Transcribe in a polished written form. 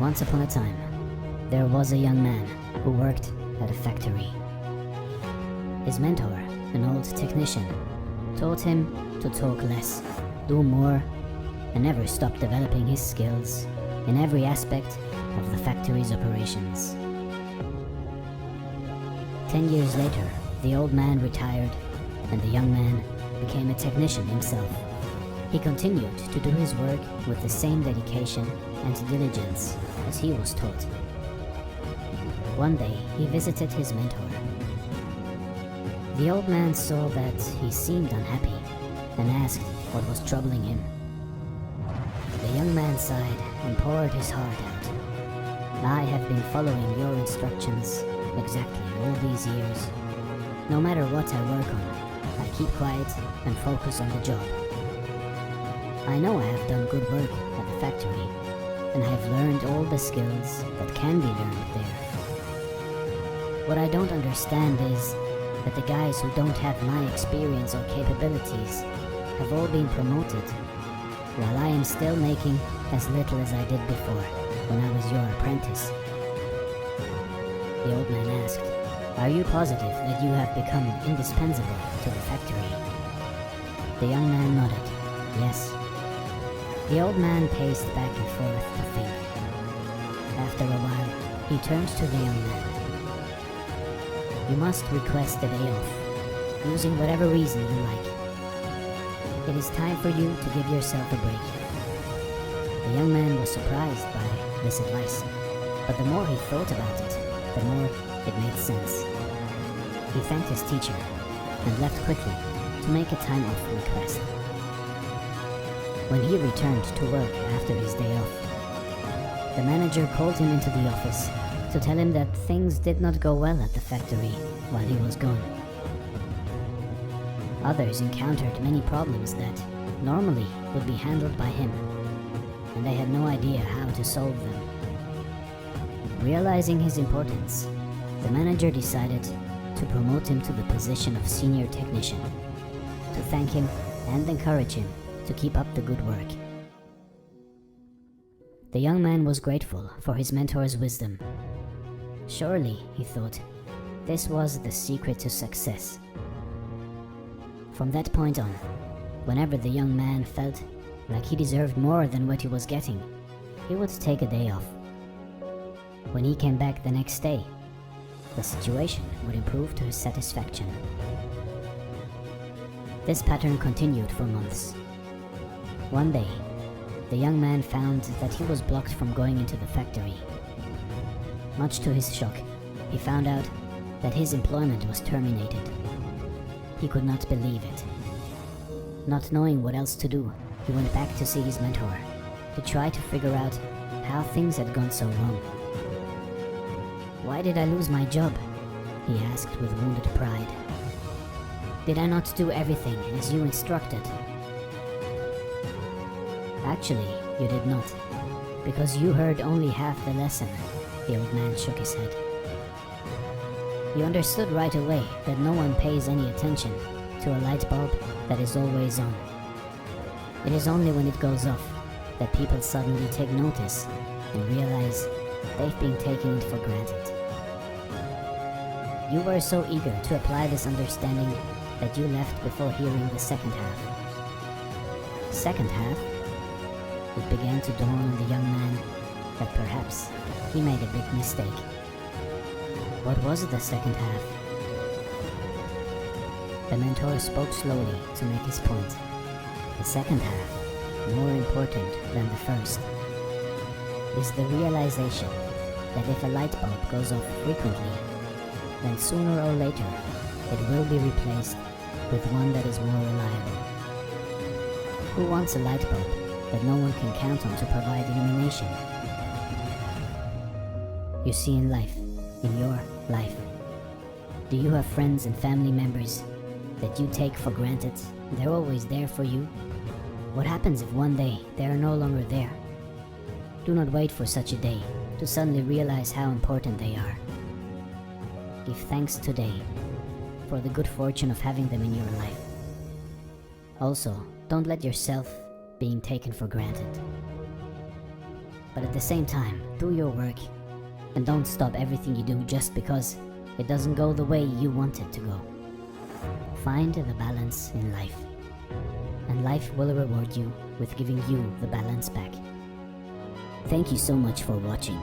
Once upon a time, there was a young man who worked at a factory. His mentor, an old technician, taught him to talk less, do more, and never stop developing his skills in every aspect of the factory's operations. 10 years later, the old man retired, and the young man became a technician himself. He continued to do his work with the same dedication and diligence as he was taught. One day, he visited his mentor. The old man saw that he seemed unhappy and asked what was troubling him. The young man sighed and poured his heart out. "I have been following your instructions exactly all these years. No matter what I work on, I keep quiet and focus on the job. I know I have done good work at the factory, and I have learned all the skills that can be learned there. What I don't understand is that the guys who don't have my experience or capabilities have all been promoted, while I am still making as little as I did before when I was your apprentice." The old man asked, "Are you positive that you have become indispensable to the factory?" The young man nodded, "Yes." The old man paced back and forth to think. After a while, he turned to the young man. "You must request a day off, using whatever reason you like. It is time for you to give yourself a break." The young man was surprised by this advice, but the more he thought about it, the more it made sense. He thanked his teacher and left quickly to make a time-off request. When he returned to work after his day off, the manager called him into the office to tell him that things did not go well at the factory while he was gone. Others encountered many problems that normally would be handled by him, and they had no idea how to solve them. Realizing his importance, the manager decided to promote him to the position of senior technician, to thank him and encourage him to keep up the good work. The young man was grateful for his mentor's wisdom. Surely, he thought, this was the secret to success. From that point on, whenever the young man felt like he deserved more than what he was getting, he would take a day off. When he came back the next day, the situation would improve to his satisfaction. This pattern continued for months. One day, the young man found that he was blocked from going into the factory. Much to his shock, he found out that his employment was terminated. He could not believe it. Not knowing what else to do, he went back to see his mentor to try to figure out how things had gone so wrong. "Why did I lose my job?" he asked with wounded pride. "Did I not do everything as you instructed?" "Actually, you did not, because you heard only half the lesson," the old man shook his head. "You understood right away that no one pays any attention to a light bulb that is always on. It is only when it goes off that people suddenly take notice and realize they've been taking it for granted. You were so eager to apply this understanding that you left before hearing the second half." Second half? It began to dawn on the young man that perhaps he made a big mistake. What was the second half? The mentor spoke slowly to make his point. The second half, more important than the first, is the realization that if a light bulb goes off frequently, then sooner or later it will be replaced with one that is more reliable. Who wants a light bulb that no one can count on to provide illumination? You see, in life, in your life, do you have friends and family members that you take for granted? They're always there for you. What happens if one day they are no longer there? Do not wait for such a day to suddenly realize how important they are. Give thanks today for the good fortune of having them in your life. Also, don't let yourself being taken for granted. But at the same time, do your work and don't stop everything you do just because it doesn't go the way you want it to go. Find the balance in life, and life will reward you with giving you the balance back. Thank you so much for watching.